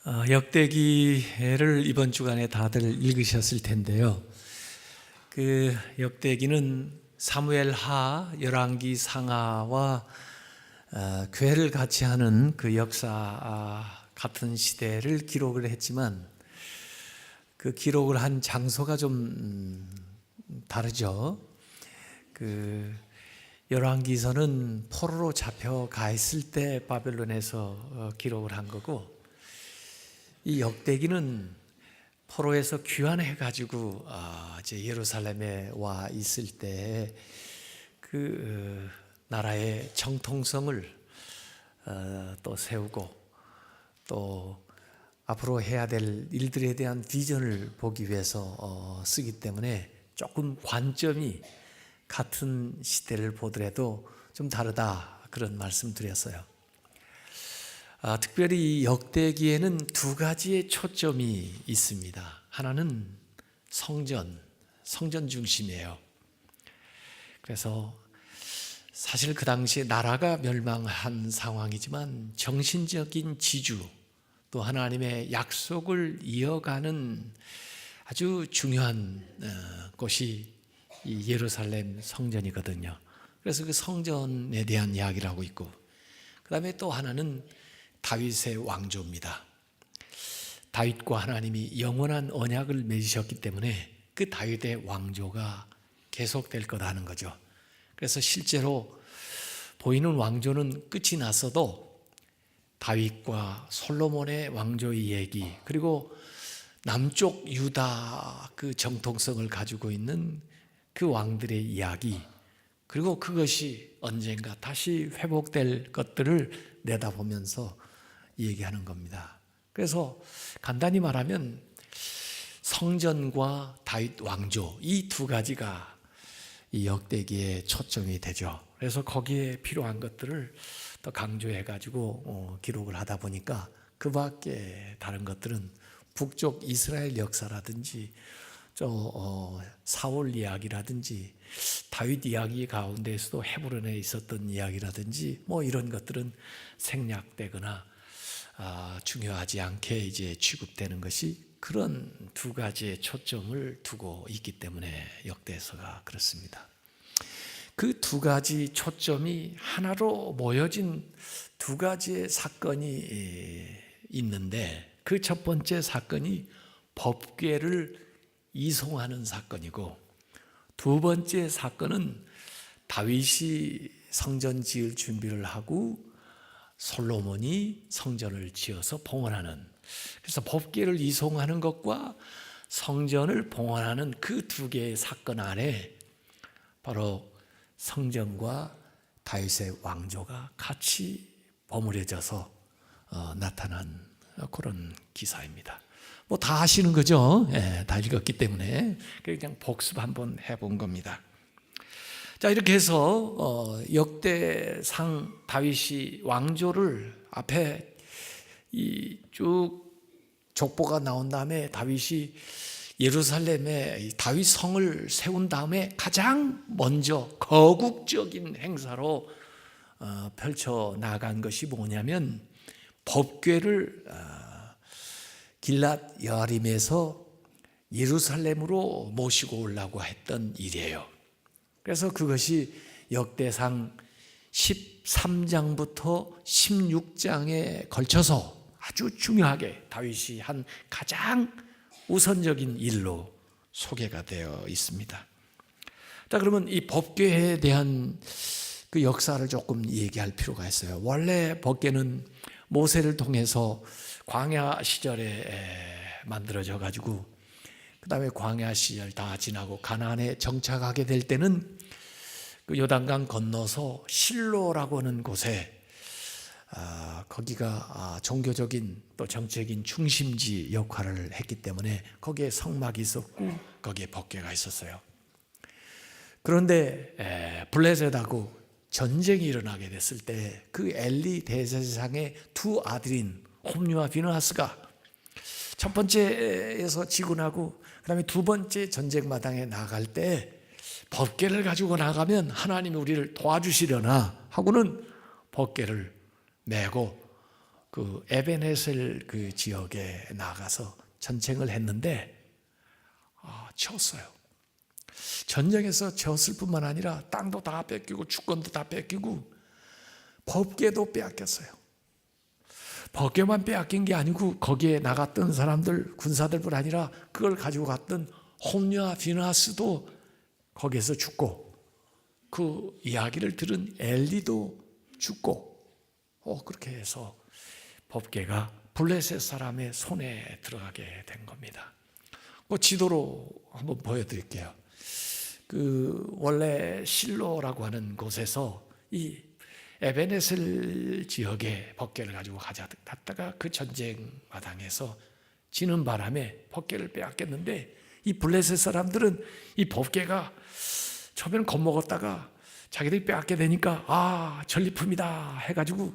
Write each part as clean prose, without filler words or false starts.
역대기를 이번 주간에 다들 읽으셨을 텐데요. 그 역대기는 사무엘하, 열왕기, 상하와 교회를 같이 하는 그 역사 같은 시대를 기록을 했지만 그 기록을 한 장소가 좀 다르죠. 그 열왕기서는 포로로 잡혀가 있을 때 바벨론에서 기록을 한 거고, 이 역대기는 포로에서 귀환해 가지고 이제 예루살렘에 와 있을 때 그 나라의 정통성을 또 세우고 또 앞으로 해야 될 일들에 대한 비전을 보기 위해서 쓰기 때문에 조금 관점이 같은 시대를 보더라도 좀 다르다, 그런 말씀 드렸어요. 특별히 이 역대기에는 두 가지의 초점이 있습니다. 하나는 성전 중심이에요. 그래서 사실 그 당시에 나라가 멸망한 상황이지만 정신적인 지주, 또 하나님의 약속을 이어가는 아주 중요한 곳이 이 예루살렘 성전이거든요. 그래서 그 성전에 대한 이야기를 하고 있고, 그 다음에 또 하나는 다윗의 왕조입니다. 다윗과 하나님이 영원한 언약을 맺으셨기 때문에 그 다윗의 왕조가 계속될 거라는 거죠. 그래서 실제로 보이는 왕조는 끝이 났어도 다윗과 솔로몬의 왕조의 얘기, 그리고 남쪽 유다 그 정통성을 가지고 있는 그 왕들의 이야기, 그리고 그것이 언젠가 다시 회복될 것들을 내다보면서 얘기하는 겁니다. 그래서 간단히 말하면 성전과 다윗 왕조, 이 두 가지가 이 역대기의 초점이 되죠. 그래서 거기에 필요한 것들을 더 강조해 가지고 기록을 하다 보니까 그 밖에 다른 것들은 북쪽 이스라엘 역사라든지 사울 이야기라든지 다윗 이야기 가운데에서도 헤브론에 있었던 이야기라든지 이런 것들은 생략되거나 중요하지 않게 이제 취급되는 것이, 그런 두 가지의 초점을 두고 있기 때문에 역대서가 그렇습니다. 그 두 가지 초점이 하나로 모여진 두 가지의 사건이 있는데, 그 첫 번째 사건이 법궤를 이송하는 사건이고, 두 번째 사건은 다윗이 성전 지을 준비를 하고 솔로몬이 성전을 지어서 봉헌하는, 그래서 법궤를 이송하는 것과 성전을 봉헌하는 그 두 개의 사건 안에 바로 성전과 다윗의 왕조가 같이 버무려져서 나타난 그런 기사입니다. 다 아시는 거죠? 다 읽었기 때문에 그냥 복습 한번 해본 겁니다. 자, 이렇게 해서 역대상 다윗이 왕조를 앞에 쭉 족보가 나온 다음에 다윗이 예루살렘에 다윗 성을 세운 다음에 가장 먼저 거국적인 행사로 펼쳐 나간 것이 뭐냐면 법궤를 길랏 여아림에서 예루살렘으로 모시고 오려고 했던 일이에요. 그래서 그것이 역대상 13장부터 16장에 걸쳐서 아주 중요하게 다윗이 한 가장 우선적인 일로 소개가 되어 있습니다. 자, 그러면 이 법궤에 대한 그 역사를 조금 얘기할 필요가 있어요. 원래 법궤는 모세를 통해서 광야 시절에 만들어져 가지고 그 다음에 광야 시절 다 지나고 가나안에 정착하게 될 때는 그 요단강 건너서 실로라고 하는 곳에 거기가 종교적인 또 정치적인 중심지 역할을 했기 때문에 거기에 성막이 있었고 거기에 법궤가 있었어요. 그런데 블레셋하고 전쟁이 일어나게 됐을 때 그 엘리 대제사장의 두 아들인 홈리와 비느하스가 첫 번째에서 지고 나고 그 다음에 두 번째 전쟁 마당에 나갈 때 법궤를 가지고 나가면 하나님이 우리를 도와주시려나 하고는 법궤를 메고 그 에벤에셀 그 지역에 나가서 전쟁을 했는데 졌어요. 전쟁에서 졌을 뿐만 아니라 땅도 다 뺏기고 주권도 다 뺏기고 법궤도 빼앗겼어요. 법궤만 빼앗긴 게 아니고 거기에 나갔던 사람들, 군사들뿐 아니라 그걸 가지고 갔던 홈리와 비나스도 거기에서 죽고, 그 이야기를 들은 엘리도 죽고, 그렇게 해서 법궤가 블레셋 사람의 손에 들어가게 된 겁니다. 그 지도로 한번 보여드릴게요. 그 원래 실로라고 하는 곳에서 이 에베네셀 지역에 법궤를 가지고 갔다가 그 전쟁 마당에서 지는 바람에 법궤를 빼앗겼는데, 이 블레셋 사람들은 이 법궤가 처음에는 겁먹었다가 자기들이 빼앗게 되니까 전리품이다 해가지고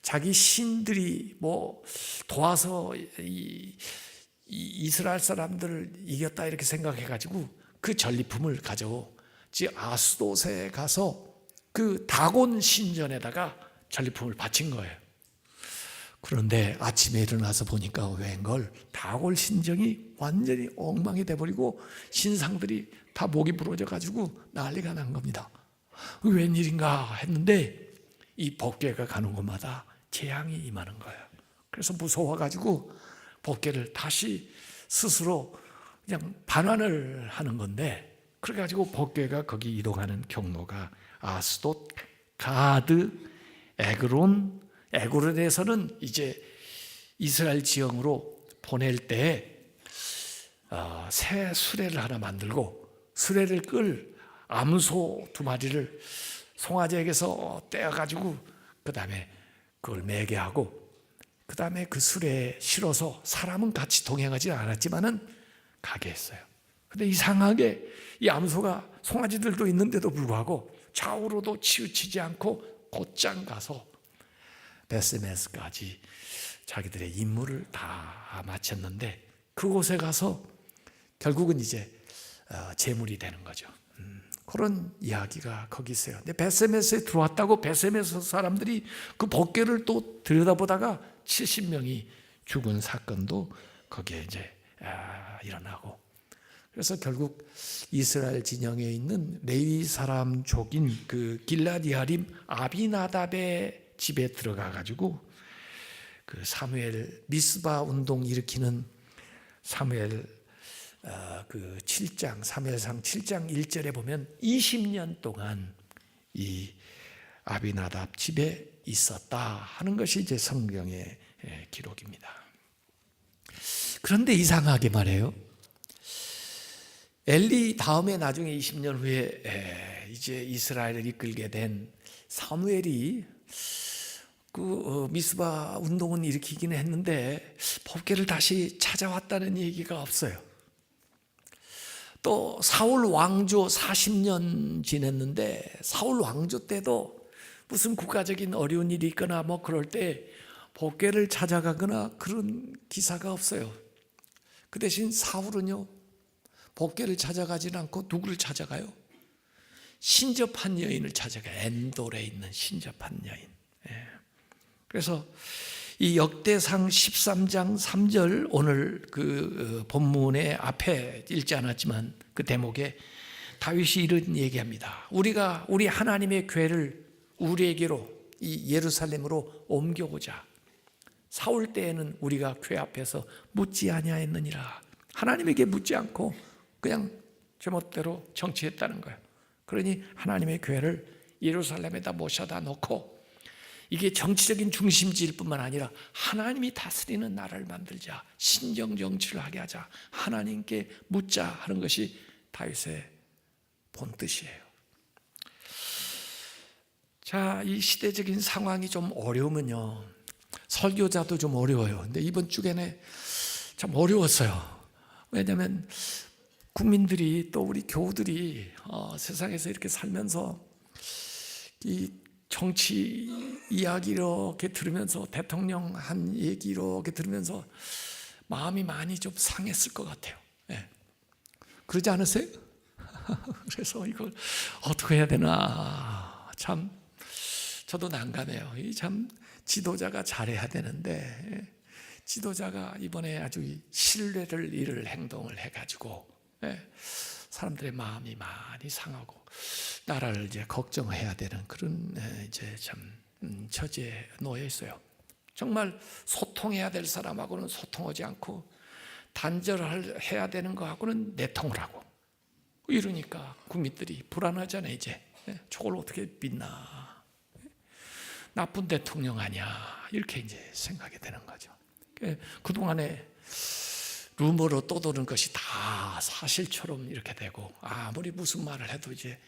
자기 신들이 뭐 도와서 이스라엘 사람들을 이겼다 이렇게 생각해가지고 그 전리품을 가지고 아스돗에 가서 그 다곤 신전에다가 전리품을 바친 거예요. 그런데 아침에 일어나서 보니까 웬걸 다곤 신전이 완전히 엉망이 돼버리고 신상들이 다 목이 부러져 가지고 난리가 난 겁니다. 웬일인가 했는데 이 법궤가 가는 곳마다 재앙이 임하는 거예요. 그래서 무서워가지고 법궤를 다시 스스로 그냥 반환을 하는 건데, 그래가지고 법궤가 거기 이동하는 경로가 아스돗, 가드, 에그론에서는 이제 이스라엘 지형으로 보낼 때 새 수레를 하나 만들고, 수레를 끌 암소 2마리를 송아지에게서 떼어가지고 그 다음에 그걸 매게 하고, 그 다음에 그 수레에 실어서 사람은 같이 동행하지 않았지만은 가게 했어요. 근데 이상하게 이 암소가 송아지들도 있는데도 불구하고 좌우로도 치우치지 않고 곧장 가서 베스메스까지 자기들의 임무를 다 마쳤는데, 그곳에 가서 결국은 이제 제물이 되는 거죠. 그런 이야기가 거기 있어요. 근데 베스메스에 들어왔다고 베스메스 사람들이 그 법궤를 또 들여다보다가 70명이 죽은 사건도 거기에 이제 일어나고, 그래서 결국 이스라엘 진영에 있는 레위 사람족인 그 길라디 야림 아비나답의 집에 들어가 가지고 그 사무엘 미스바 운동 일으키는 사무엘 그 7장 사무엘상 7장 1절에 보면 20년 동안 이 아비나답 집에 있었다 하는 것이 이제 성경의 기록입니다. 그런데 이상하게 말해요. 엘리 다음에 나중에 20년 후에 이제 이스라엘을 이끌게 된 사무엘이 그 미스바 운동은 일으키기는 했는데 법궤를 다시 찾아왔다는 얘기가 없어요. 또 사울 왕조 40년 지냈는데 사울 왕조 때도 무슨 국가적인 어려운 일이 있거나 뭐 그럴 때 법궤를 찾아가거나 그런 기사가 없어요. 그 대신 사울은요, 법궤를 찾아가지는 않고 누구를 찾아가요? 신접한 여인을 찾아가요. 엔돌에 있는 신접한 여인. 그래서 이 역대상 13장 3절 오늘 그 본문의 앞에 읽지 않았지만 그 대목에 다윗이 이런 얘기합니다. 우리 하나님의 궤를 우리에게로 이 예루살렘으로 옮겨오자. 사울 때에는 우리가 궤 앞에서 묻지 아니하였느니라. 하나님에게 묻지 않고 그냥 제멋대로 정치했다는 거예요. 그러니 하나님의 궤를 예루살렘에다 모셔다 놓고 이게 정치적인 중심지일 뿐만 아니라 하나님이 다스리는 나라를 만들자, 신정 정치를 하게 하자, 하나님께 묻자 하는 것이 다윗의 본뜻이에요. 자, 이 시대적인 상황이 좀 어려우면요, 설교자도 좀 어려워요. 근데 이번 주간에 참 어려웠어요. 왜냐하면 국민들이 또 우리 교우들이 세상에서 이렇게 살면서 이 정치 이야기 이렇게 들으면서 대통령 한 얘기 이렇게 들으면서 마음이 많이 좀 상했을 것 같아요. 네. 그러지 않으세요? 그래서 이걸 어떻게 해야 되나 참 저도 난감해요. 참 지도자가 잘해야 되는데 지도자가 이번에 아주 신뢰를 잃을 행동을 해가지고 사람들의 마음이 많이 상하고 나라를 이제 걱정해야 되는 그런 이제 참 처지에 놓여 있어요. 정말 소통해야 될 사람하고는 소통하지 않고 단절해야 되는 거하고는 내통을 하고 이러니까 국민들이 불안하잖아요. 이제 저걸 어떻게 믿나, 나쁜 대통령 아니야, 이렇게 이제 생각이 되는 거죠. 그동안에 루머로 떠도는 것이 다 사실처럼 이렇게 되고 아무리 무슨 말을 해도 이제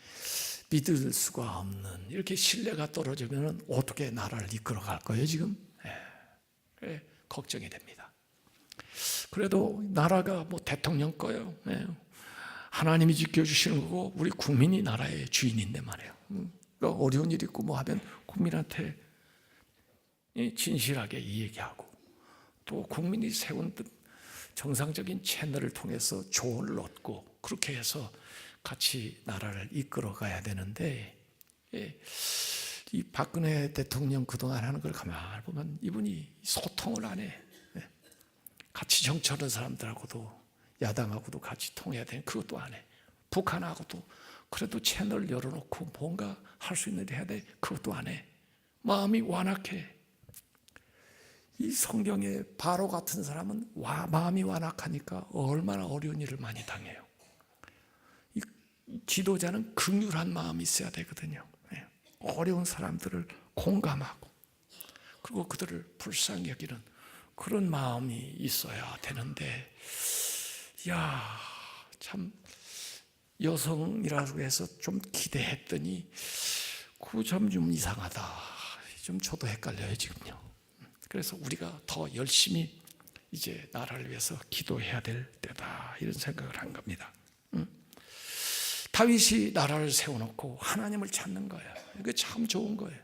믿을 수가 없는, 이렇게 신뢰가 떨어지면 어떻게 나라를 이끌어갈 거예요 지금? 걱정이 됩니다. 그래도 나라가 뭐 대통령 거예요. 하나님이 지켜주시는 거고 우리 국민이 나라의 주인인데 말이에요. 그러니까 어려운 일 있고 뭐 하면 국민한테 진실하게 얘기하고 또 국민이 세운 정상적인 채널을 통해서 조언을 얻고 그렇게 해서 같이 나라를 이끌어 가야 되는데 이 박근혜 대통령 그동안 하는 걸 가만히 보면 이분이 소통을 안 해. 같이 정치하는 사람들하고도 야당하고도 같이 통해야 되는 그것도 안 해. 북한하고도 그래도 채널 열어놓고 뭔가 할 수 있는 데 해야 돼. 그것도 안 해. 마음이 완악해. 이 성경에 바로 같은 사람은 마음이 완악하니까 얼마나 어려운 일을 많이 당해요. 이 지도자는 긍휼한 마음이 있어야 되거든요. 어려운 사람들을 공감하고 그리고 그들을 불쌍히 여기는 그런 마음이 있어야 되는데, 참 여성이라고 해서 좀 기대했더니 그 점 좀 이상하다. 좀 저도 헷갈려요 지금요. 그래서 우리가 더 열심히 이제 나라를 위해서 기도해야 될 때다, 이런 생각을 한 겁니다. 다윗이 나라를 세워놓고 하나님을 찾는 거예요. 이거 참 좋은 거예요.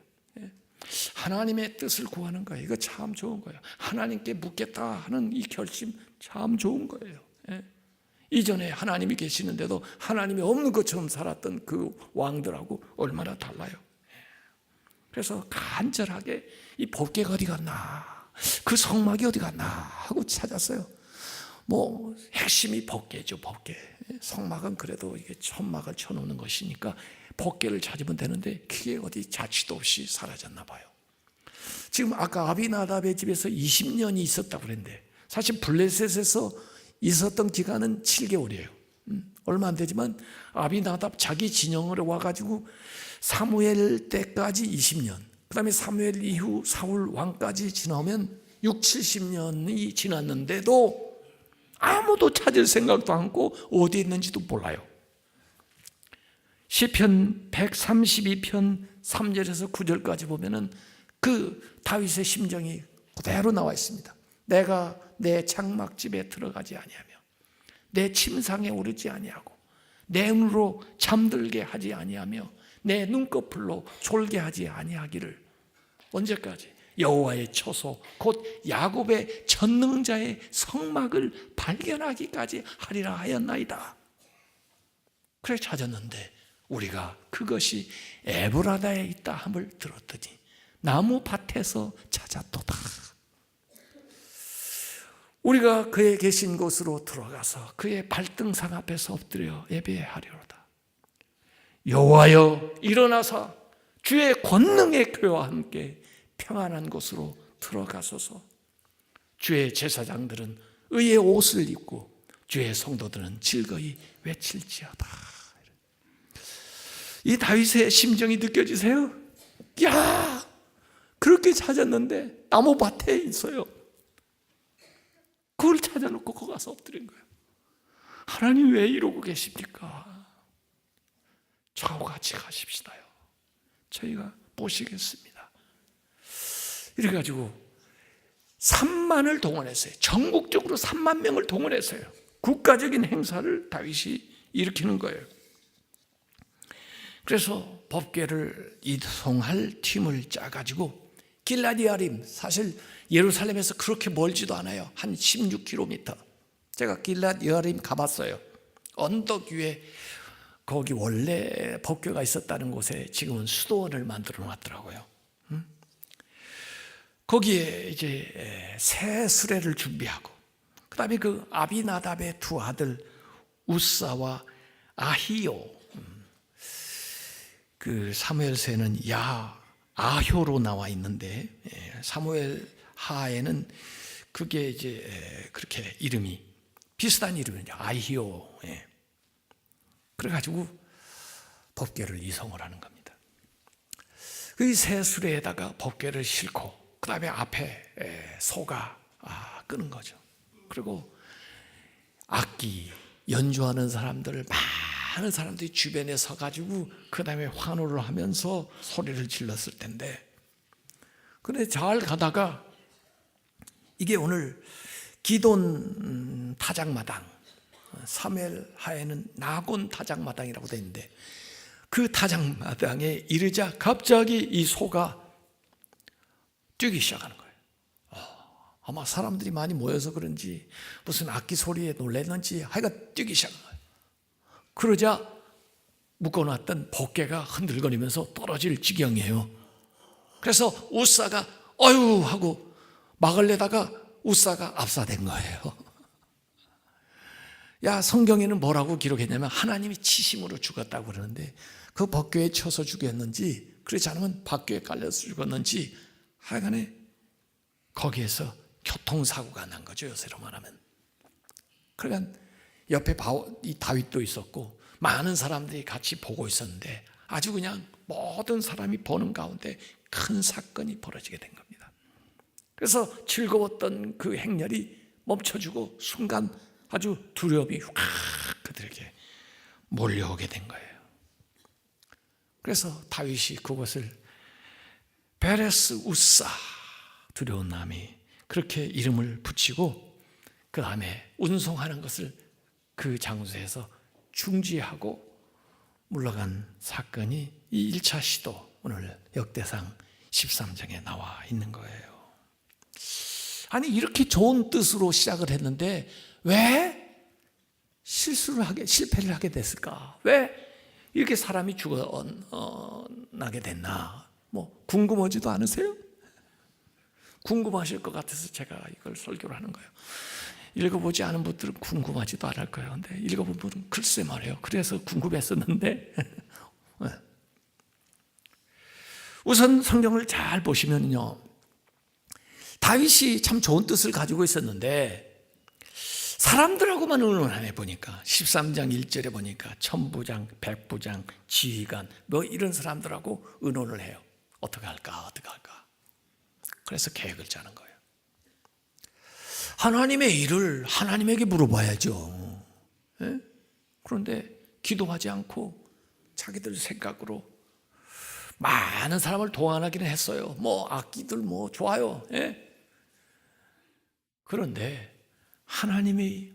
하나님의 뜻을 구하는 거예요. 이거 참 좋은 거예요. 하나님께 묻겠다 하는 이 결심 참 좋은 거예요. 이전에 하나님이 계시는데도 하나님이 없는 것처럼 살았던 그 왕들하고 얼마나 달라요. 그래서 간절하게 이 법궤가 어디 갔나, 그 성막이 어디 갔나 하고 찾았어요. 뭐 핵심이 법궤죠, 법궤. 성막은 그래도 이게 천막을 쳐놓는 것이니까 법궤를 찾으면 되는데 그게 어디 자취도 없이 사라졌나 봐요. 지금 아까 아비나답의 집에서 20년이 있었다고 그랬는데 사실 블레셋에서 있었던 기간은 7개월이에요. 얼마 안 되지만 아비나답 자기 진영으로 와가지고 사무엘 때까지 20년, 그 다음에 사무엘 이후 사울 왕까지 지나면 6, 70년이 지났는데도 아무도 찾을 생각도 않고 어디 있는지도 몰라요. 시편 132편 3절에서 9절까지 보면은 그 다윗의 심정이 그대로 나와 있습니다. 내가 내 장막집에 들어가지 아니하며 내 침상에 오르지 아니하고 내 눈으로 잠들게 하지 아니하며 내 눈꺼풀로 졸게 하지 아니하기를 언제까지? 여호와의 처소 곧 야곱의 전능자의 성막을 발견하기까지 하리라 하였나이다. 그래 찾았는데 우리가 그것이 에브라다에 있다 함을 들었더니 나무 밭에서 찾았도다. 우리가 그의 계신 곳으로 들어가서 그의 발등상 앞에서 엎드려 예배하리로다. 여호와여 일어나사 주의 권능의 교와 함께 평안한 곳으로 들어가소서. 주의 제사장들은 의의 옷을 입고 주의 성도들은 즐거이 외칠지어다. 이 다윗의 심정이 느껴지세요? 야, 그렇게 찾았는데 나무밭에 있어요. 그걸 찾아놓고 거기 가서 엎드린 거예요. 하나님 왜 이러고 계십니까? 저하고 같이 가십시다요. 저희가 모시겠습니다. 이래가지고 3만을 동원했어요. 전국적으로 3만 명을 동원했어요. 국가적인 행사를 다윗이 일으키는 거예요. 그래서 법궤를 이송할 팀을 짜가지고 길라디아림, 사실 예루살렘에서 그렇게 멀지도 않아요. 한 16km. 제가 길라디아림 가봤어요. 언덕 위에 거기 원래 법궤가 있었다는 곳에 지금은 수도원을 만들어 놨더라고요. 거기에 이제 새 수레를 준비하고, 그 다음에 그 아비나답의 두 아들 우사와 아히요, 그 사무엘서에는 아효로 나와 있는데 사무엘 하에는 그게 이제 그렇게 이름이 비슷한 이름이죠. 아히요. 그래가지고 법궤를 이송을 하는 겁니다. 그 새 수레에다가 법궤를 싣고 그 다음에 앞에 소가 끄는 거죠. 그리고 악기 연주하는 사람들, 많은 사람들이 주변에 서가지고 그 다음에 환호를 하면서 소리를 질렀을 텐데, 그런데 잘 가다가 이게 오늘 기돈 타작마당, 사무엘 하에는 나곤 타작마당이라고 되어 있는데, 그 타작마당에 이르자 갑자기 이 소가 뛰기 시작하는 거예요. 아마 사람들이 많이 모여서 그런지 무슨 악기 소리에 놀랐는지 하여간 뛰기 시작한 거예요. 그러자 묶어놨던 법궤가 흔들거리면서 떨어질 지경이에요. 그래서 우사가 어휴 하고 막으려다가 우사가 압사된 거예요. 성경에는 뭐라고 기록했냐면 하나님이 치심으로 죽었다고 그러는데, 그 법궤에 쳐서 죽였는지 그렇지 않으면 밖에 깔려서 죽었는지 하여간에 거기에서 교통사고가 난 거죠, 요새로 말하면. 그러니까 옆에 이 다윗도 있었고 많은 사람들이 같이 보고 있었는데, 아주 그냥 모든 사람이 보는 가운데 큰 사건이 벌어지게 된 겁니다. 그래서 즐거웠던 그 행렬이 멈춰주고 순간 아주 두려움이 확 그들에게 몰려오게 된 거예요. 그래서 다윗이 그것을 베레스 우사, 두려운 남이, 그렇게 이름을 붙이고 그 다음에 운송하는 것을 그 장소에서 중지하고 물러간 사건이 이 1차 시도, 오늘 역대상 13장에 나와 있는 거예요. 아니, 이렇게 좋은 뜻으로 시작을 했는데 왜 실패를 하게 됐을까? 왜 이렇게 사람이 죽어나게 됐나? 궁금하지도 않으세요? 궁금하실 것 같아서 제가 이걸 설교를 하는 거예요. 읽어보지 않은 분들은 궁금하지도 않을 거예요. 근데 읽어본 분은 글쎄 말이에요. 그래서 궁금했었는데 우선 성경을 잘 보시면요, 다윗이 참 좋은 뜻을 가지고 있었는데 사람들하고만 의논 안 해보니까 13장 1절에 보니까 천부장, 백부장, 지휘관 이런 사람들하고 의논을 해요. 어떻게 할까? 그래서 계획을 짜는 거예요. 하나님의 일을 하나님에게 물어봐야죠. 그런데 기도하지 않고 자기들 생각으로 많은 사람을 동원하기는 했어요. 악기들 좋아요. 그런데 하나님이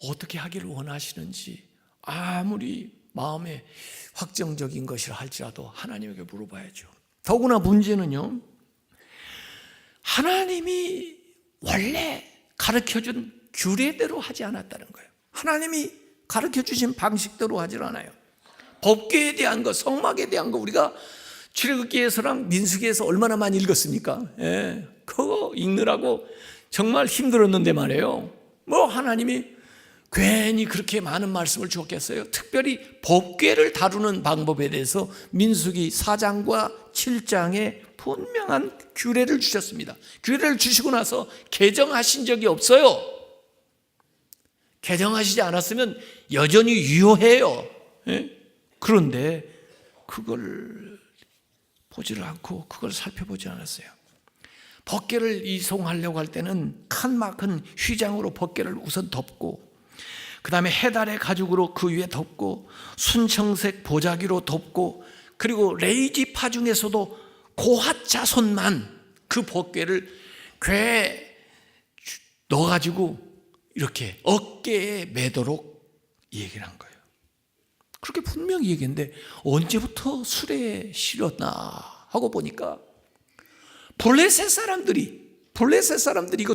어떻게 하기를 원하시는지 아무리 마음에 확정적인 것이라 할지라도 하나님에게 물어봐야죠. 더구나 문제는요, 하나님이 원래 가르쳐준 규례대로 하지 않았다는 거예요. 하나님이 가르쳐주신 방식대로 하질 않아요. 법궤에 대한 것, 성막에 대한 거 우리가 출애굽기에서랑 민수기에서 얼마나 많이 읽었습니까? 그거 읽느라고 정말 힘들었는데 말이에요. 하나님이 괜히 그렇게 많은 말씀을 주었겠어요? 특별히 법궤를 다루는 방법에 대해서 민수기 4장과 7장에 분명한 규례를 주셨습니다. 규례를 주시고 나서 개정하신 적이 없어요. 개정하시지 않았으면 여전히 유효해요. 그런데 그걸 보지를 않고 그걸 살펴보지 않았어요. 법궤를 이송하려고 할 때는 칸막은 휘장으로 법궤를 우선 덮고, 그 다음에 해달의 가죽으로 그 위에 덮고, 순청색 보자기로 덮고, 그리고 레이지파 중에서도 고핫 자손만 그 법궤를 궤에 넣어가지고 이렇게 어깨에 매도록 얘기를 한 거예요. 그렇게 분명히 얘기했는데 언제부터 수레에 실었나 하고 보니까 블레셋 사람들이 이거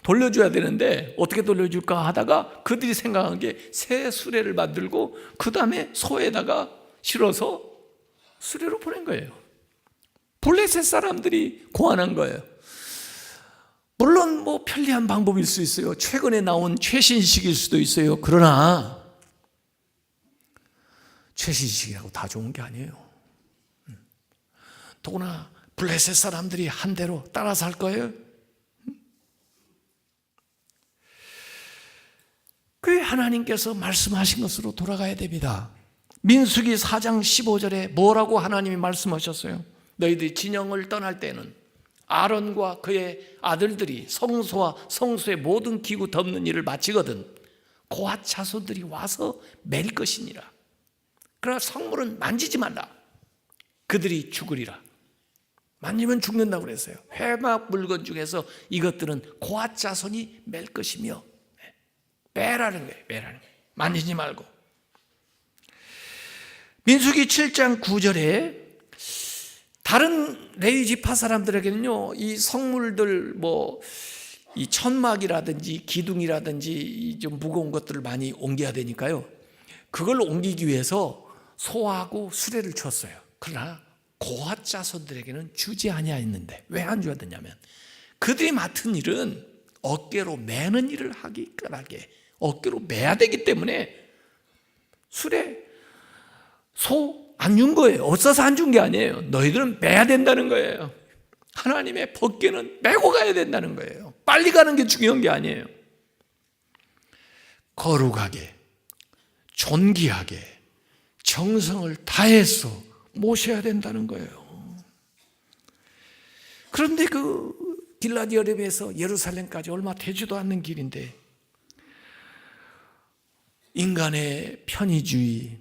돌려줘야 되는데 어떻게 돌려줄까 하다가 그들이 생각한 게 새 수레를 만들고 그 다음에 소에다가 실어서 수레로 보낸 거예요. 블레셋 사람들이 고안한 거예요. 물론 뭐 편리한 방법일 수 있어요. 최근에 나온 최신식일 수도 있어요. 그러나 최신식이라고 다 좋은 게 아니에요. 더구나 블레셋 사람들이 한 대로 따라서 할 거예요. 그 하나님께서 말씀하신 것으로 돌아가야 됩니다. 민수기 4장 15절에 뭐라고 하나님이 말씀하셨어요? 너희들이 진영을 떠날 때는 아론과 그의 아들들이 성소와 성소의 모든 기구 덮는 일을 마치거든 고앗 자손들이 와서 맬 것이니라. 그러나 성물은 만지지 말라. 그들이 죽으리라. 만지면 죽는다고 그랬어요. 회막 물건 중에서 이것들은 고앗 자손이 맬 것이며, 빼라는 거예요. 빼라는 거예요. 만지지 말고. 민수기 7장 9절에 다른 레위 지파 사람들에게는요, 이 성물들 이 천막이라든지 기둥이라든지 좀 무거운 것들을 많이 옮겨야 되니까요, 그걸 옮기기 위해서 소하고 수레를 줬어요. 그러나 고앗 자손들에게는 주지 아니하였는데 왜 안 주었느냐면 그들이 맡은 일은 어깨로 매는 일을 하기 끈하게 어깨로 매야 되기 때문에 수레, 소 안 준 거예요. 없어서 안 준 게 아니에요. 너희들은 매야 된다는 거예요. 하나님의 법궤는 메고 가야 된다는 거예요. 빨리 가는 게 중요한 게 아니에요. 거룩하게, 존귀하게, 정성을 다해서 모셔야 된다는 거예요. 그런데 그 길라디 여름에서 예루살렘까지 얼마 되지도 않는 길인데 인간의 편의주의,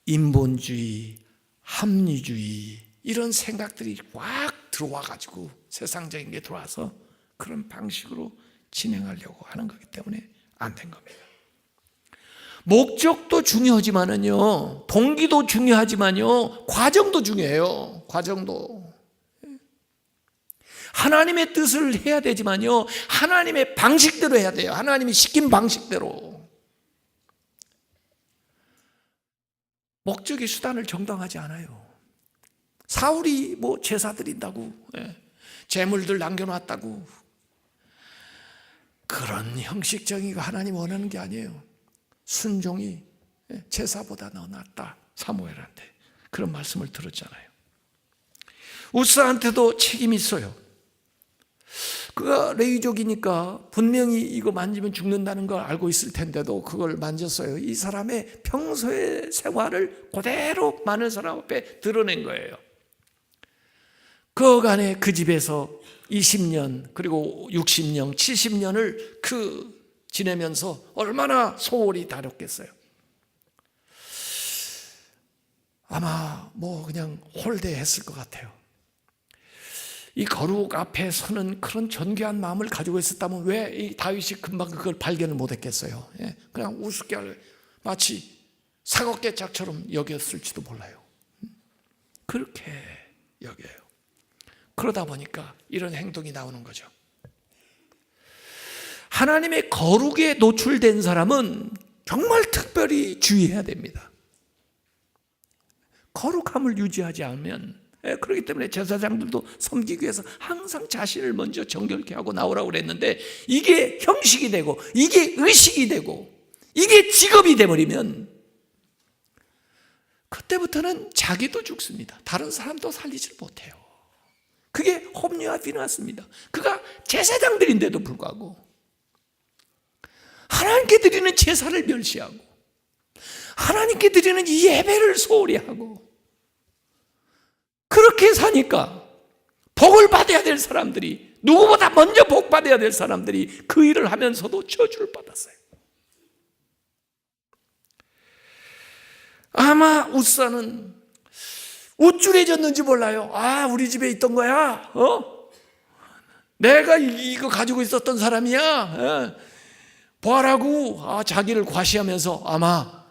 인본주의, 합리주의 이런 생각들이 꽉 들어와가지고 세상적인 게 들어와서 그런 방식으로 진행하려고 하는 거기 때문에 안 된 겁니다. 목적도 중요하지만은요, 동기도 중요하지만요, 과정도 중요해요. 과정도. 하나님의 뜻을 해야 되지만요, 하나님의 방식대로 해야 돼요. 하나님이 시킨 방식대로. 목적이 수단을 정당하지 않아요. 사울이 제사 드린다고, 재물들 남겨놨다고, 그런 형식적인 거 하나님 원하는 게 아니에요. 순종이 제사보다 더 낫다. 사무엘한테 그런 말씀을 들었잖아요. 우스한테도 책임이 있어요. 그가 레위족이니까 분명히 이거 만지면 죽는다는 걸 알고 있을 텐데도 그걸 만졌어요. 이 사람의 평소의 생활을 그대로 많은 사람 앞에 드러낸 거예요. 그간에 그 집에서 20년 그리고 60년, 70년을 지내면서 얼마나 소홀히 다뤘겠어요. 아마 그냥 홀대했을 것 같아요. 이 거룩 앞에 서는 그런 존귀한 마음을 가지고 있었다면 왜 이 다윗이 금방 그걸 발견을 못했겠어요? 그냥 우습게 마치 사각개짝처럼 여겼을지도 몰라요. 그렇게 여겨요. 그러다 보니까 이런 행동이 나오는 거죠. 하나님의 거룩에 노출된 사람은 정말 특별히 주의해야 됩니다. 거룩함을 유지하지 않으면, 그렇기 때문에 제사장들도 섬기기 위해서 항상 자신을 먼저 정결케 하고 나오라고 그랬는데, 이게 형식이 되고 이게 의식이 되고 이게 직업이 돼버리면 그때부터는 자기도 죽습니다. 다른 사람도 살리질 못해요. 그게 홈리와 비나스입니다. 그가 제사장들인데도 불구하고 하나님께 드리는 제사를 멸시하고 하나님께 드리는 이 예배를 소홀히 하고 그렇게 사니까 복을 받아야 될 사람들이, 누구보다 먼저 복 받아야 될 사람들이 그 일을 하면서도 저주를 받았어요. 아마 우사는 우쭐해졌는지 몰라요. 우리 집에 있던 거야. 내가 이거 가지고 있었던 사람이야. 보아라고 자기를 과시하면서 아마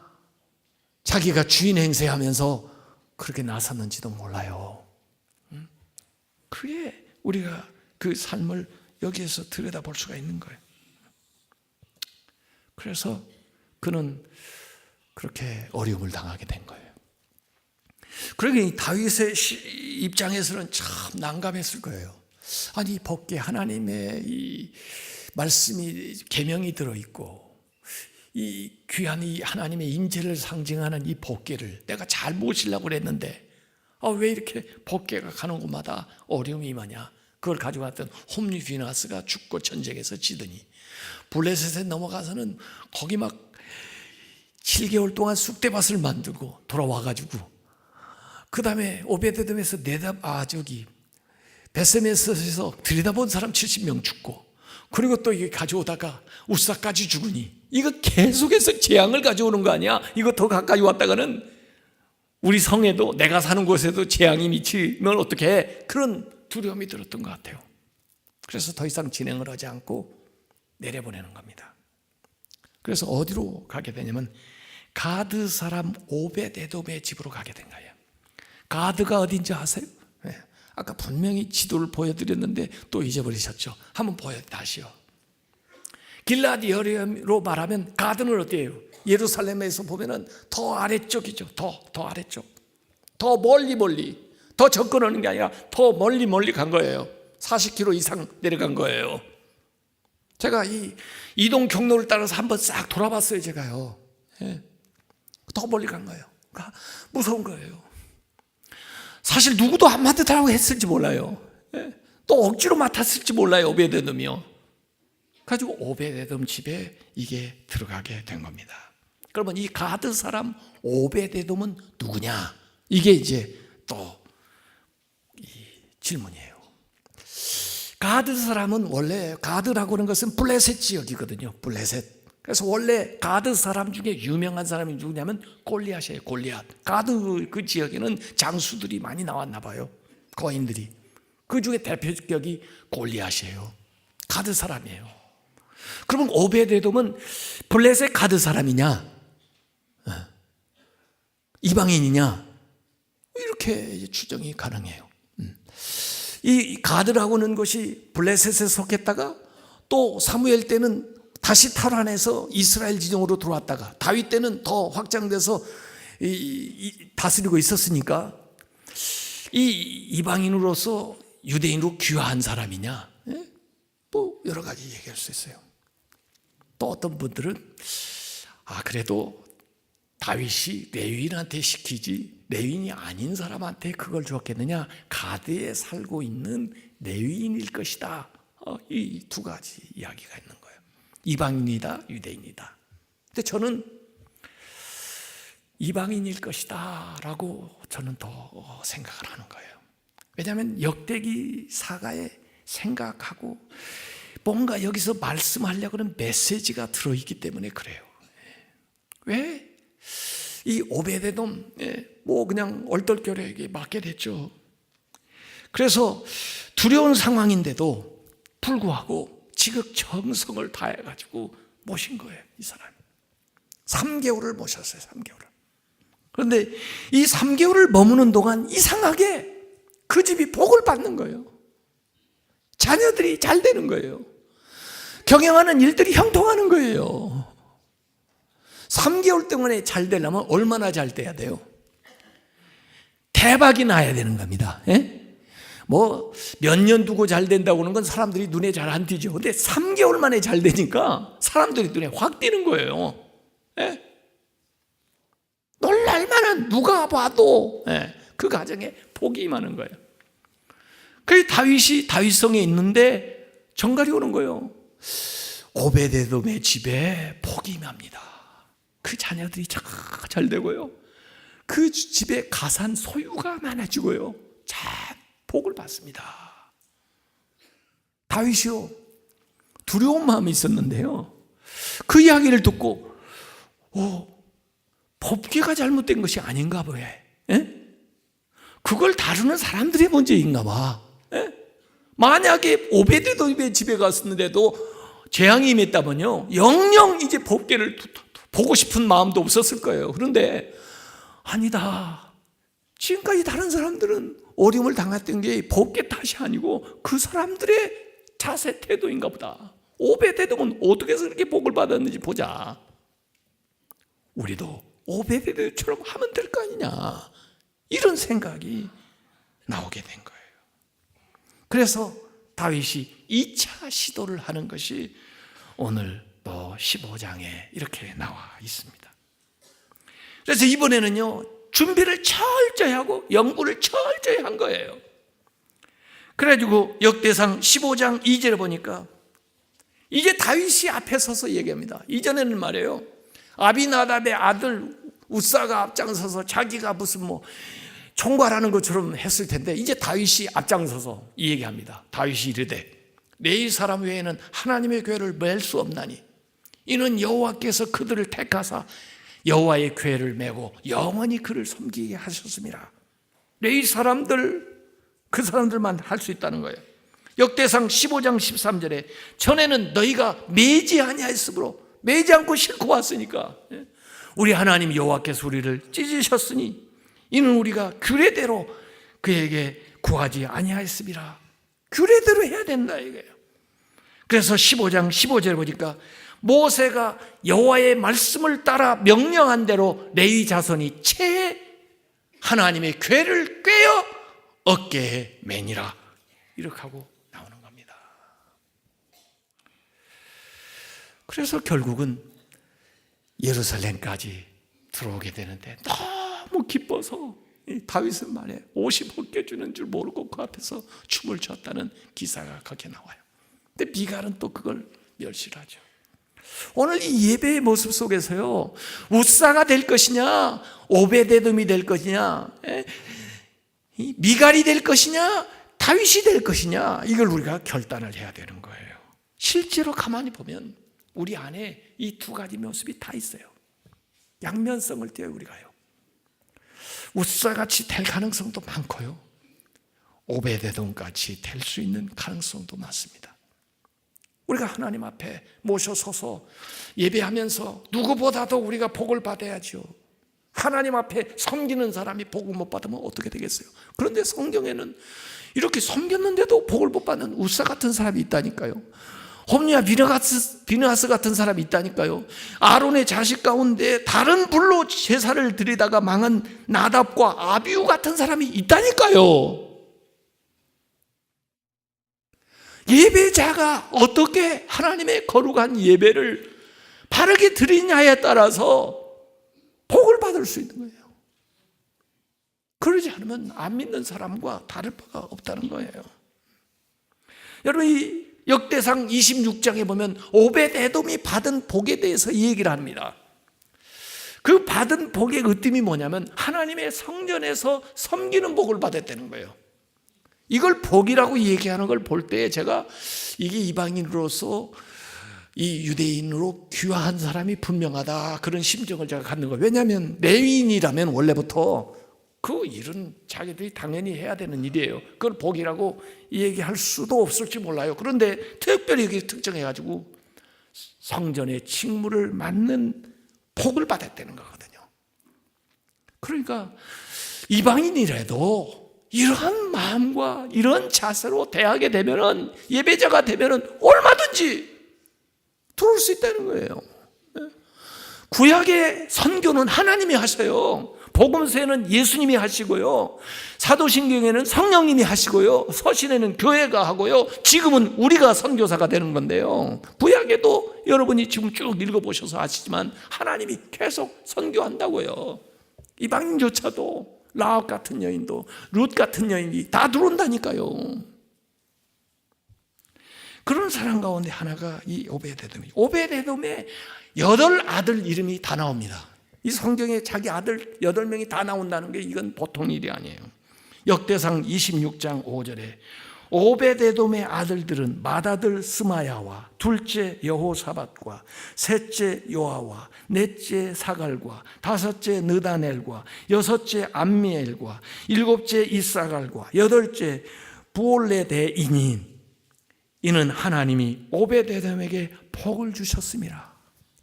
자기가 주인 행세하면서 그렇게 나섰는지도 몰라요. 그게 우리가 그 삶을 여기에서 들여다볼 수가 있는 거예요. 그래서 그는 그렇게 어려움을 당하게 된 거예요. 그러니 다윗의 입장에서는 참 난감했을 거예요. 아니, 법궤 하나님의 이 말씀이 계명이 들어있고 이 귀한 이 하나님의 임재를 상징하는 이 법궤를 내가 잘 모시려고 그랬는데 왜 이렇게 법궤가 가는 곳마다 어려움이 임하냐. 그걸 가져갔던 홈리 비나스가 죽고 전쟁에서 지더니 블레셋에 넘어가서는 거기 막 7개월 동안 쑥대밭을 만들고 돌아와가지고 그 다음에 오베데돔에서 베세메스에서 들여다본 사람 70명 죽고 그리고 또 이게 가져오다가 우사까지 죽으니 이거 계속해서 재앙을 가져오는 거 아니야? 이거 더 가까이 왔다가는 우리 성에도 내가 사는 곳에도 재앙이 미치면 어떻게 해? 그런 두려움이 들었던 것 같아요. 그래서 더 이상 진행을 하지 않고 내려보내는 겁니다. 그래서 어디로 가게 되냐면 가드 사람 오베데돔의 집으로 가게 된 거예요. 가드가 어딘지 아세요? 네. 아까 분명히 지도를 보여드렸는데 또 잊어버리셨죠? 한번 다시요. 길라디 여리함으로 말하면 가드는 어디예요? 예루살렘에서 보면은 더 아래쪽이죠. 더 아래쪽. 더 멀리 더 접근하는 게 아니라 더 멀리 간 거예요. 40km 이상 내려간 거예요. 제가 이 이동 경로를 따라서 한번 싹 돌아봤어요. 제가요. 예. 더 멀리 간 거예요. 그러니까 무서운 거예요. 사실 누구도 안 맡으라고 했을지 몰라요. 예. 또 억지로 맡았을지 몰라요. 오베데돔이요. 가지고 오베데돔 집에 이게 들어가게 된 겁니다. 그러면 이 가드 사람 오베데돔은 누구냐? 이게 이제 또 이 질문이에요. 가드 사람은 원래 가드라고 하는 것은 블레셋 지역이거든요. 블레셋. 그래서 원래 가드 사람 중에 유명한 사람이 누구냐면 골리앗이에요. 골리앗. 가드 그 지역에는 장수들이 많이 나왔나 봐요. 거인들이. 그 중에 대표격이 골리앗이에요. 가드 사람이에요. 그러면 오베데돔은 블레셋 가드 사람이냐? 이방인이냐? 이렇게 추정이 가능해요. 이 가드라고 하는 것이 블레셋에 속했다가 또 사무엘 때는 다시 탈환해서 이스라엘 진영으로 들어왔다가 다윗 때는 더 확장돼서 다스리고 있었으니까 이 이방인으로서 유대인으로 귀화한 사람이냐? 뭐 여러 가지 얘기할 수 있어요. 또 어떤 분들은 그래도 다윗이 레위인한테 시키지 레위인이 아닌 사람한테 그걸 줬겠느냐? 가드에 살고 있는 레위인일 것이다. 이 두 가지 이야기가 있는 거예요. 이방인이다, 유대인이다. 근데 저는 이방인일 것이다 라고 저는 더 생각을 하는 거예요. 왜냐하면 역대기 사가에 생각하고 뭔가 여기서 말씀하려고 하는 메시지가 들어있기 때문에 그래요. 왜? 이 오베데돔 뭐 그냥 얼떨결에 맡게 됐죠. 그래서 두려운 상황인데도 불구하고 지극정성을 다해가지고 모신 거예요. 이 사람이 3개월을 모셨어요. 3개월을. 그런데 이 3개월을 머무는 동안 이상하게 그 집이 복을 받는 거예요. 자녀들이 잘 되는 거예요. 경영하는 일들이 형통하는 거예요. 3개월 동안에 잘 되려면 얼마나 잘 돼야 돼요? 대박이 나야 되는 겁니다. 뭐 몇 년 두고 잘 된다고 하는 건 사람들이 눈에 잘 안 띄죠. 근데 3개월 만에 잘 되니까 사람들이 눈에 확 띄는 거예요. 놀랄만한 누가 봐도 그 가정에 복이 임하는 거예요. 그래서 다윗이 다윗성에 있는데 정갈이 오는 거예요. 오베데돔의 집에 복이 임합니다. 그 자녀들이 잘 되고요. 그 집에 가산 소유가 많아지고요. 잘 복을 받습니다. 다윗이요. 두려운 마음이 있었는데요. 그 이야기를 듣고 법궤가 잘못된 것이 아닌가 봐요. 그걸 다루는 사람들의 문제인가 봐. 만약에 오베데돔의 집에 갔었는데도 재앙이 임했다면요, 영영 이제 법궤를 보고 싶은 마음도 없었을 거예요. 그런데 아니다. 지금까지 다른 사람들은 어려움을 당했던 게 법궤 탓이 아니고 그 사람들의 자세 태도인가 보다. 오베데돔은 어떻게 해서 그렇게 복을 받았는지 보자. 우리도 오베데돔처럼 하면 될 거 아니냐. 이런 생각이 나오게 된 거예요. 그래서 다윗이 2차 시도를 하는 것이 오늘 또 15장에 이렇게 나와 있습니다. 그래서 이번에는요, 준비를 철저히 하고 연구를 철저히 한 거예요. 그래가지고 역대상 15장 2절에 보니까 이제 다윗이 앞에 서서 얘기합니다. 이전에는 말이에요, 아비나답의 아들 우사가 앞장서서 자기가 무슨 총괄하는 것처럼 했을 텐데, 이제 다윗이 앞장서서 이 얘기합니다. 다윗이 이르되 내 이 사람 외에는 하나님의 교회를 맬 수 없나니 이는 여호와께서 그들을 택하사 여호와의 교회를 메고 영원히 그를 섬기게 하셨습니다. 내 이 사람들, 그 사람들만 할 수 있다는 거예요. 역대상 15장 13절에 전에는 너희가 매지 아니하였으므로, 매지 않고 싣고 왔으니까 우리 하나님 여호와께서 우리를 찢으셨으니 이는 우리가 규례대로 그에게 구하지 아니하였습니다. 규례대로 해야 된다 이거예요. 그래서 15장 15절에 보니까 모세가 여호와의 말씀을 따라 명령한 대로 레위 자손이 채 하나님의 궤를 꿰어 어깨에 매니라, 이렇게 하고 나오는 겁니다. 그래서 결국은 예루살렘까지 들어오게 되는데 너무 기뻐서 다윗은 말해 옷이 벗겨주는 줄 모르고 그 앞에서 춤을 췄다는 기사가 거기에 나와요. 근데 미갈은 또 그걸 멸시하죠. 오늘 이 예배의 모습 속에서요, 우사가 될 것이냐, 오베데돔이 될 것이냐, 미갈이 될 것이냐, 다윗이 될 것이냐, 이걸 우리가 결단을 해야 되는 거예요. 실제로 가만히 보면 우리 안에 이 두 가지 모습이 다 있어요. 양면성을 띄어요 우리가요. 우사같이 될 가능성도 많고요, 오베데돔같이 될 수 있는 가능성도 많습니다. 우리가 하나님 앞에 모셔서서 예배하면서 누구보다도 우리가 복을 받아야죠. 하나님 앞에 섬기는 사람이 복을 못 받으면 어떻게 되겠어요? 그런데 성경에는 이렇게 섬겼는데도 복을 못 받는 우사 같은 사람이 있다니까요. 홈리와 비느하스 같은 사람이 있다니까요. 아론의 자식 가운데 다른 불로 제사를 드리다가 망한 나답과 아비후 같은 사람이 있다니까요. 예배자가 어떻게 하나님의 거룩한 예배를 바르게 드리냐에 따라서 복을 받을 수 있는 거예요. 그러지 않으면 안 믿는 사람과 다를 바가 없다는 거예요. 여러분, 이 역대상 26장에 보면 오벳에돔이 받은 복에 대해서 이 얘기를 합니다. 그 받은 복의 으뜸이 뭐냐면 하나님의 성전에서 섬기는 복을 받았다는 거예요. 이걸 복이라고 얘기하는 걸 볼 때 제가 이게 이방인으로서 이 유대인으로 귀화한 사람이 분명하다, 그런 심정을 제가 갖는 거예요. 왜냐하면 레위인이라면 원래부터 그 일은 자기들이 당연히 해야 되는 일이에요. 그걸 복이라고 얘기할 수도 없을지 몰라요. 그런데 특별히 여기 특정해가지고 성전의 직무를 맡는 복을 받았다는 거거든요. 그러니까 이방인이라도 이러한 마음과 이런 자세로 대하게 되면은, 예배자가 되면은 얼마든지 들어올 수 있다는 거예요. 구약의 선교는 하나님이 하셔요. 복음서에는 예수님이 하시고요, 사도신경에는 성령님이 하시고요, 서신에는 교회가 하고요, 지금은 우리가 선교사가 되는 건데요. 구약에도 여러분이 지금 쭉 읽어보셔서 아시지만 하나님이 계속 선교한다고요. 이방인조차도, 라합 같은 여인도, 룻 같은 여인이 다 들어온다니까요. 그런 사람 가운데 하나가 이 오베데돔이에요. 오베데돔의 8아들 이름이 다 나옵니다. 이 성경에 자기 아들 8명이 다 나온다는 게 이건 보통 일이 아니에요. 역대상 26장 5절에 오베데돔의 아들들은 맏아들 스마야와 둘째 여호사밧과 셋째 요아와 넷째 사갈과 다섯째 느다넬과 여섯째 암미엘과 일곱째 이사갈과 여덟째 부올레데인인, 이는 하나님이 오베데돔에게 복을 주셨습니다.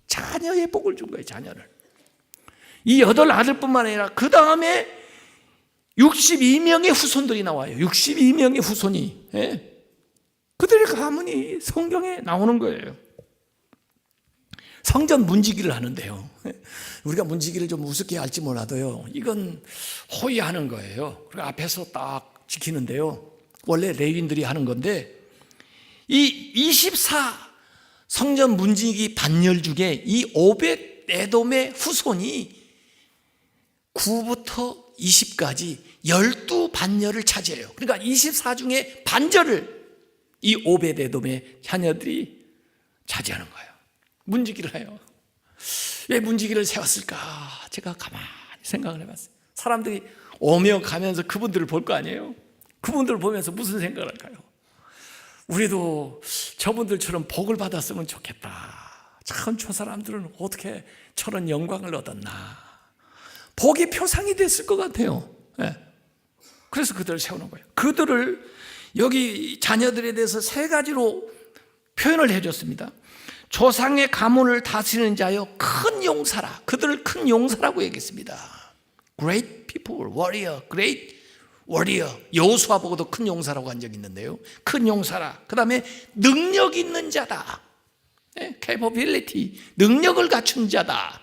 자녀의 복을 준 거예요. 자녀를. 이 8아들뿐만 아니라 그 다음에 62명의 후손들이 나와요. 62명의 후손이, 그들의 가문이 성경에 나오는 거예요. 성전 문지기를 하는데요. 우리가 문지기를 좀 우습게 할지 몰라도요, 이건 호위하는 거예요. 그리고 앞에서 딱 지키는데요, 원래 레위인들이 하는 건데, 이 24 성전 문지기 반열 중에 이 오벳 에돔의 후손이 9부터 20까지 12반열을 차지해요. 그러니까 24 중에 반절을 이 오벳 에돔의 자녀들이 차지하는 거예요. 문지기를 해요. 왜 문지기를 세웠을까? 제가 가만히 생각을 해봤어요. 사람들이 오며 가면서 그분들을 볼 거 아니에요? 그분들을 보면서 무슨 생각을 할까요? 우리도 저분들처럼 복을 받았으면 좋겠다. 참 저 사람들은 어떻게 저런 영광을 얻었나. 복의 표상이 됐을 것 같아요. 네. 그래서 그들을 세우는 거예요. 그들을 여기 자녀들에 대해서 세 가지로 표현을 해줬습니다. 조상의 가문을 다스리는 자여 큰 용사라. 그들을 큰 용사라고 얘기했습니다. Great people, warrior, great warrior. 여호수아 보고도 큰 용사라고 한 적이 있는데요. 큰 용사라. 그 다음에 능력 있는 자다. capability, 능력을 갖춘 자다.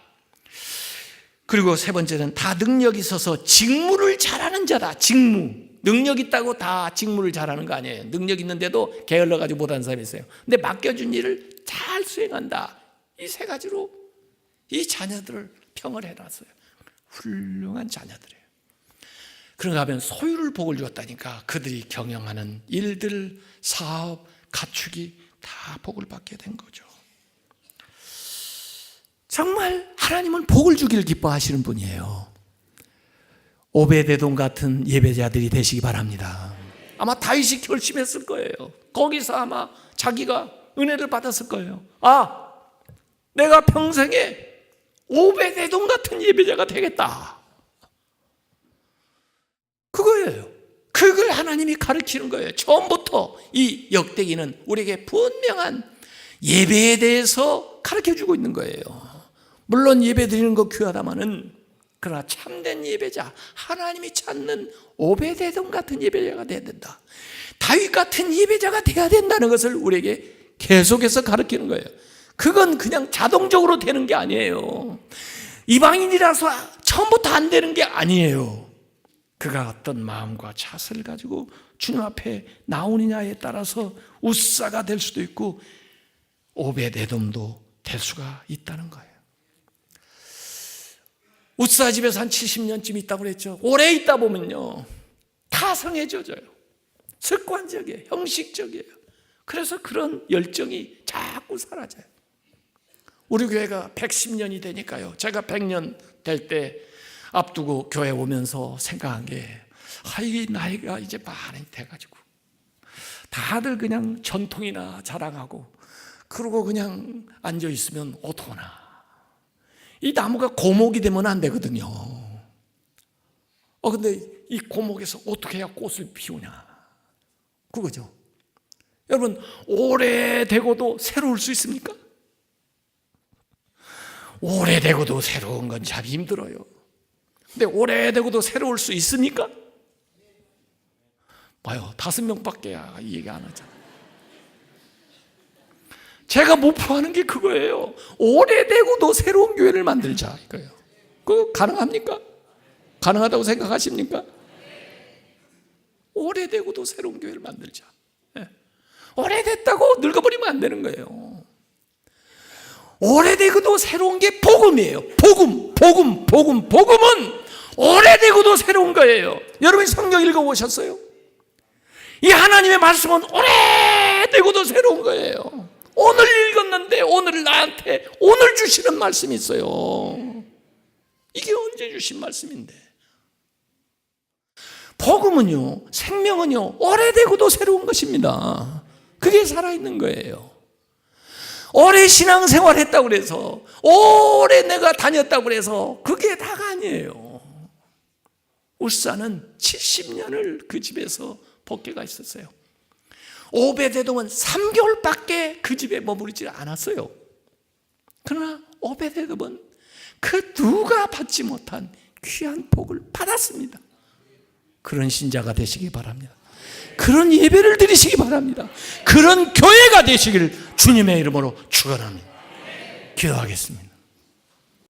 그리고 세 번째는 다 능력이 있어서 직무를 잘하는 자다. 직무. 능력 있다고 다 직무를 잘하는 거 아니에요. 능력 있는데도 게을러가지고 못하는 사람이 있어요. 근데 맡겨준 일을 잘 수행한다. 이 세 가지로 이 자녀들을 평을 해놨어요. 훌륭한 자녀들이에요. 그런가 하면 소유를 복을 주었다니까 그들이 경영하는 일들, 사업, 가축이 다 복을 받게 된 거죠. 정말 하나님은 복을 주기를 기뻐하시는 분이에요. 오베데돔 같은 예배자들이 되시기 바랍니다. 아마 다윗이 결심했을 거예요. 거기서 아마 자기가 은혜를 받았을 거예요. 아, 내가 평생에 오베데돔 같은 예배자가 되겠다. 그거예요. 그걸 하나님이 가르치는 거예요. 처음부터 이 역대기는 우리에게 분명한 예배에 대해서 가르쳐주고 있는 거예요. 물론 예배 드리는 거 귀하다마는 그러나 참된 예배자, 하나님이 찾는 오베데돔 같은 예배자가 되어야 된다. 다윗 같은 예배자가 되어야 된다는 것을 우리에게 계속해서 가르치는 거예요. 그건 그냥 자동적으로 되는 게 아니에요. 이방인이라서 처음부터 안 되는 게 아니에요. 그가 어떤 마음과 자세를 가지고 주님 앞에 나오느냐에 따라서 웃사가 될 수도 있고 오베데돔도 될 수가 있다는 거예요. 웃사 집에서 한 70년쯤 있다고 그랬죠. 오래 있다 보면요, 타성해져요. 습관적이에요. 형식적이에요. 그래서 그런 열정이 자꾸 사라져요. 우리 교회가 110년이 되니까요, 제가 100년 될 때 앞두고 교회 오면서 생각한 게, 이 나이가 이제 많이 돼가지고 다들 그냥 전통이나 자랑하고 그러고 그냥 앉아있으면 어떡하나. 이 나무가 고목이 되면 안 되거든요. 근데 이 고목에서 어떻게 해야 꽃을 피우냐, 그거죠. 여러분, 오래되고도 새로울 수 있습니까? 오래되고도 새로운 건 참 힘들어요. 근데 오래되고도 새로울 수 있습니까? 봐요, 5명밖에 이 얘기 안 하잖아요. 제가 목표하는 게 그거예요. 오래되고도 새로운 교회를 만들자, 이거예요. 그거 가능합니까? 가능하다고 생각하십니까? 오래되고도 새로운 교회를 만들자. 네. 오래됐다고 늙어버리면 안 되는 거예요. 오래되고도 새로운 게 복음이에요. 복음은 오래되고도 새로운 거예요. 여러분이 성경 읽어보셨어요? 이 하나님의 말씀은 오래되고도 새로운 거예요. 오늘 읽었는데 오늘 나한테 오늘 주시는 말씀이 있어요. 이게 언제 주신 말씀인데? 복음은요, 생명은요, 오래되고도 새로운 것입니다. 그게 살아있는 거예요. 오래 신앙생활 했다고 그래서, 오래 내가 다녔다고 그래서 그게 다가 아니에요. 웃사는 70년을 그 집에서 복계가 있었어요. 오베데돔은 3개월밖에 그 집에 머무르지 않았어요. 그러나 오베데돔은 그 누가 받지 못한 귀한 복을 받았습니다. 그런 신자가 되시기 바랍니다. 그런 예배를 드리시기 바랍니다. 그런 교회가 되시기를 주님의 이름으로 축원합니다. 기도하겠습니다.